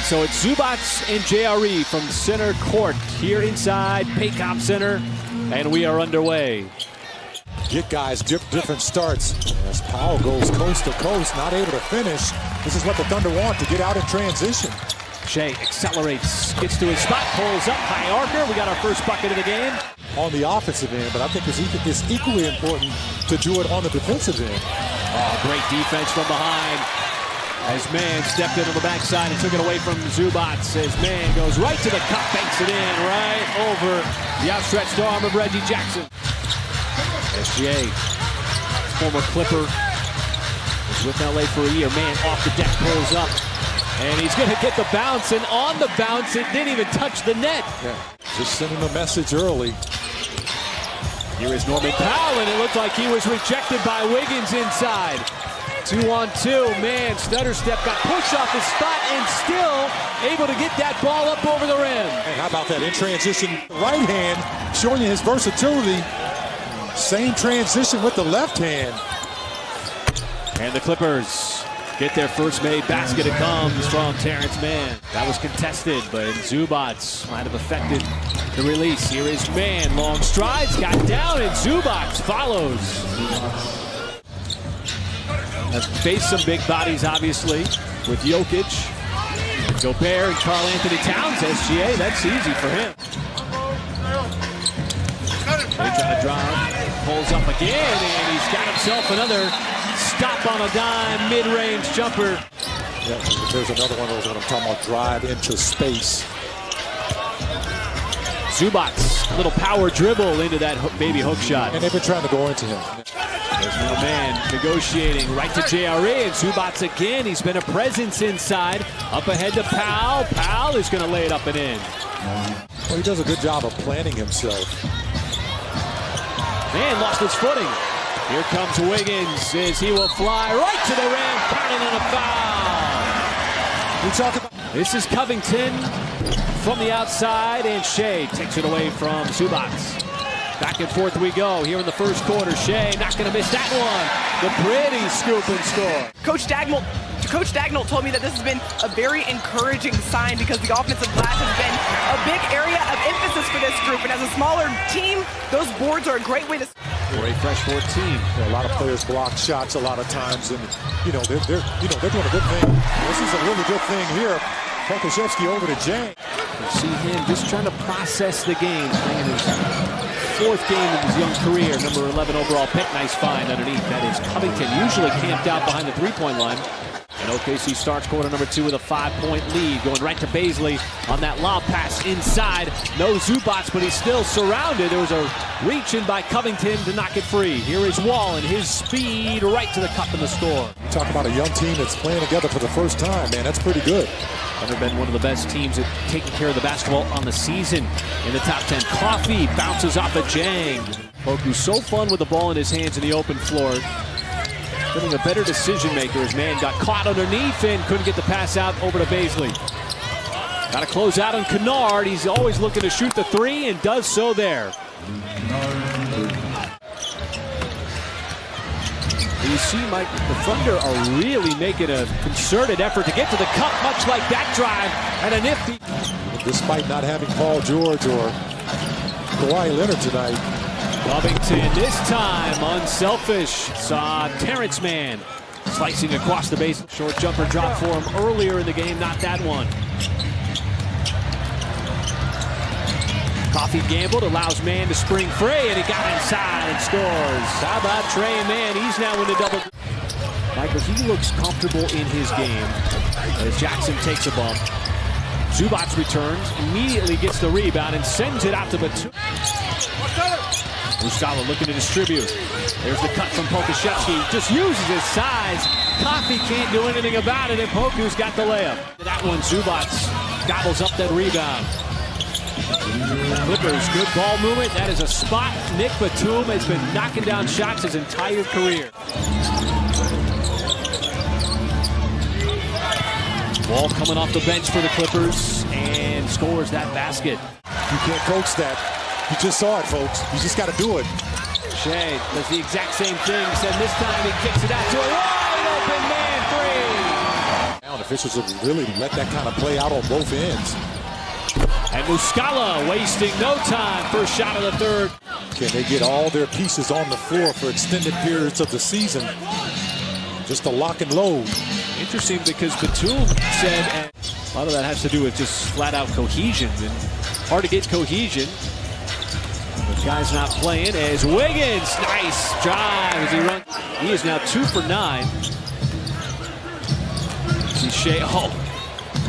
So it's Zubats and JRE from center court here inside Paycom Center, and we are underway. Get guys different starts. As Powell goes coast to coast, not able to finish. This is what the Thunder want, to get out in transition. Shea accelerates, gets to his spot, pulls up, high archer. We got our first bucket of the game. On the offensive end, but I think it's equally important to do it on the defensive end. Oh, great defense from behind. As Man stepped in on the backside and took it away from Zubats. As Man goes right to the cup, banks it in right over the outstretched arm of Reggie Jackson. SGA, former Clipper, was with LA for a year. Man off the deck, pulls up, and he's going to get the bounce. And on the bounce, it didn't even touch the net. Yeah, just sending a message early. Here is Norman Powell, and it looked like he was rejected by Wiggins inside. 2-on-2, Man, stutter step, got pushed off his spot, and still able to get that ball up over the rim. And how about that in transition? Right hand, showing you his versatility. Same transition with the left hand. And the Clippers get their first made basket. It comes from Terrence Mann. That was contested, but Zubats might have affected the release. Here is Man, long strides, got down, and Zubats follows. Has faced some big bodies, obviously, with Jokic, Gobert, and Karl Anthony Towns. SGA, that's easy for him. They try to drive, pulls up again, and he's got himself another stop on a dime, mid-range jumper. Yeah, there's another one of those when I'm talking about drive into space. Zubats, a little power dribble into that baby hook shot. And they've been trying to go into him. There's no Man negotiating right to JRE, and Zubats again. He's been a presence inside. Up ahead to Powell. Powell is going to lay it up and in. Well, he does a good job of planning himself. Man lost his footing. Here comes Wiggins as he will fly right to the rim, counted on a foul. We talk about this is Covington from the outside, and Shea takes it away from Zubats. Back and forth we go here in the first quarter. Shea not going to miss that one. The pretty scoop and score. Coach Dagnall told me that this has been a very encouraging sign because the offensive glass has been a big area of emphasis for this group. And as a smaller team, those boards are a great way to... For a fresh 14. A lot of players block shots a lot of times, and they're doing a good thing. This is a really good thing here. Pokusevski over to Jang. You see him just trying to process the game, playing his fourth game of his young career. Number 11 overall pick, nice find underneath. That is Covington, usually camped out behind the three-point line. And OKC starts quarter number 2 with a 5-point lead, going right to Bazley on that lob pass inside. No Zubats, but he's still surrounded. There was a reach in by Covington to knock it free. Here is Wall and his speed right to the cup and the score. You talk about a young team that's playing together for the first time, man. That's pretty good. They've been one of the best teams at taking care of the basketball on the season. In the top 10, Coffee bounces off of Jang. Poku's so fun with the ball in his hands in the open floor. Getting a better decision maker as Man got caught underneath and couldn't get the pass out over to Bazley. Got to close out on Kennard. He's always looking to shoot the three and does so there. You see, Mike, the Thunder are really making a concerted effort to get to the cup, much like that drive and a nifty. Despite not having Paul George or Kawhi Leonard tonight. Covington this time unselfish. Saw Terrence Mann slicing across the base. Short jumper drop for him earlier in the game, not that one. Coffee gambled, allows Man to spring free, and he got inside and scores. How about Trey Mann? He's now in the double. Michael, he looks comfortable in his game as Jackson takes a bump. Zubats returns, immediately gets the rebound and sends it out to Batum. Muscala looking to distribute. There's the cut from Pokusevski. Just uses his size. Coffee can't do anything about it, and Poku's got the layup. That one, Zubats gobbles up that rebound. Clippers, good ball movement. That is a spot. Nick Batum has been knocking down shots his entire career. Wall coming off the bench for the Clippers and scores that basket. You can't coach that. You just saw it, folks. You just got to do it. Shea does the exact same thing, except this time he kicks it out to a wide open Man three. Now to Officials have really let that kind of play out on both ends. And Muscala wasting no time. First shot of the third. Can they get all their pieces on the floor for extended periods of the season? Just a lock and load. Interesting because Batum said, and a lot of that has to do with just flat out cohesion. And hard to get cohesion. The guy's not playing as Wiggins. Nice drive as he runs. He is now 2 for 9. See Shea,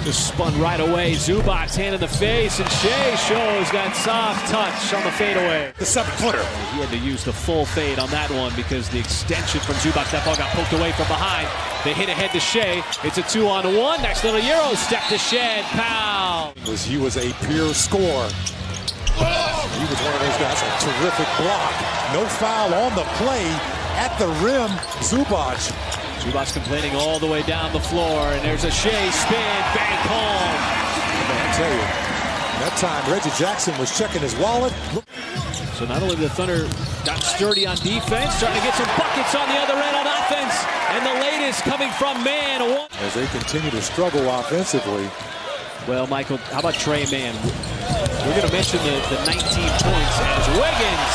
just spun right away. Zubac's hand in the face, and Shea shows that soft touch on the fadeaway. The 7-footer. He had to use the full fade on that one because the extension from Zubac, that ball got poked away from behind. They hit ahead to Shea. It's a 2-on-1. Next little Euro step to Shed. Pow. He was a pure scorer. He was one of those guys, a terrific block. No foul on the play at the rim. Zubac complaining all the way down the floor, and there's a Shea spin, bank home. I tell you, that time Reggie Jackson was checking his wallet. So not only the Thunder got sturdy on defense, trying to get some buckets on the other end on offense, and the latest coming from Mann. As they continue to struggle offensively. Well, Michael, how about Trey Mann? We're going to mention the 19 points as Wiggins.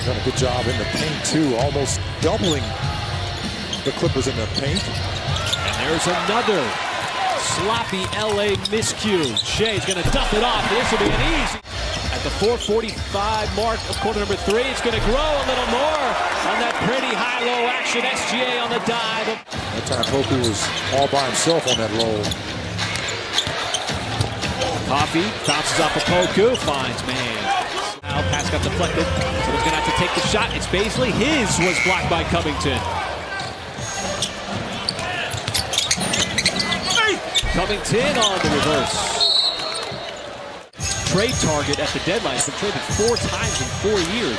Done a good job in the paint, too, almost doubling the Clippers in the paint. And there's another sloppy LA miscue. Shea's going to dump it off. This will be an easy. At the 4:45 mark of quarter number 3, it's going to grow a little more on that pretty high-low action. SGA on the dive. That time Poku was all by himself on that roll. Coffee bounces off of Poku, finds Mann. Now pass got deflected, so he's going to have to take the shot. It's Baisley. His was blocked by Covington. Covington on the reverse. Trade target at the deadline. He's been traded 4 times in 4 years.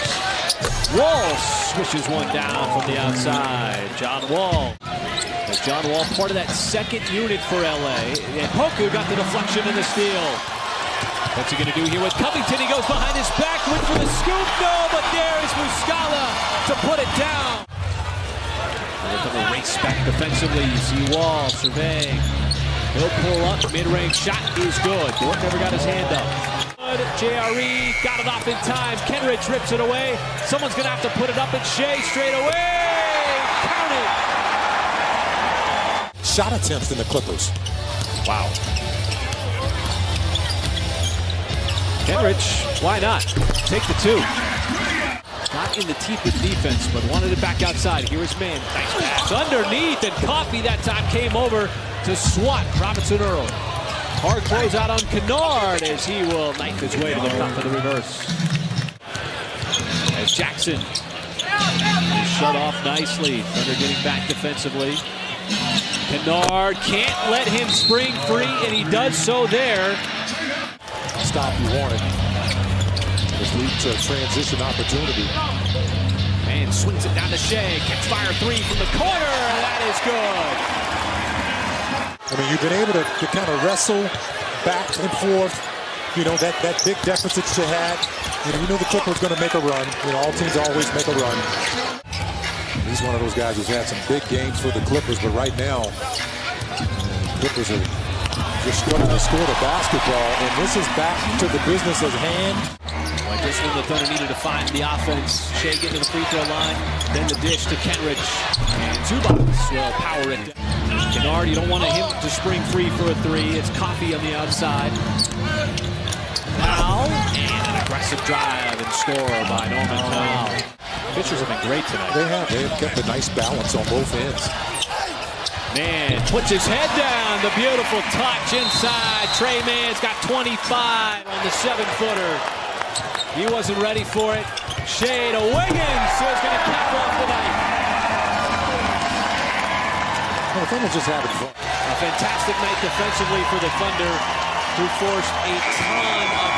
Wall swishes one down from the outside. John Wall. As John Wall, part of that second unit for LA. And Poku got the deflection and the steal. What's he going to do here with Covington? He goes behind his back, went for the scoop. No, but there's Muscala to put it down. They're going to race back defensively. You see Wall surveying. He'll pull up. Mid-range shot is good. Dort never got his hand up. JRE got it off in time. Kenrich rips it away. Someone's going to have to put it up at Shea straight away. Count it. Shot attempts in the Clippers. Wow. Kenrich, why not? Take the 2. Not in the teeth with defense, but wanted it back outside. Here is Mann. Nice pass underneath, and Coffee that time came over to swat Robinson Earl. Hard close out on Kennard as he will knife his way to the cup of the reverse. As Jackson is shut off nicely. Thunder getting back defensively. Kennard can't let him spring free, and he does so there. Stop you wanted. This leads to a transition opportunity. Mann swings it down to Shea. Catch fire 3 from the corner. That is good. I mean, you've been able to kind of wrestle back and forth. You know, that big deficit you had. You know the Clippers going to make a run. You know, all teams always make a run. He's one of those guys who's had some big games for the Clippers, but right now, Clippers are just struggling to score the basketball, and this is back to the business at hand. Like this one, the Thunder needed to find the offense. Shea getting to the free throw line, then the dish to Kenrich, and Zubac will power it down. Kennard, you don't want him to spring free for a 3. It's Coffee on the outside. Powell, and an aggressive drive and score by Norman Powell. Pitchers have been great tonight. They have kept a nice balance on both ends. Mann puts his head down. The beautiful touch inside. Trey Mann's got 25 on the 7-footer. He wasn't ready for it. Shea to Wiggins, who's going to cap off the night. Well, the Thunder just having fun. A fantastic night defensively for the Thunder, who forced a ton of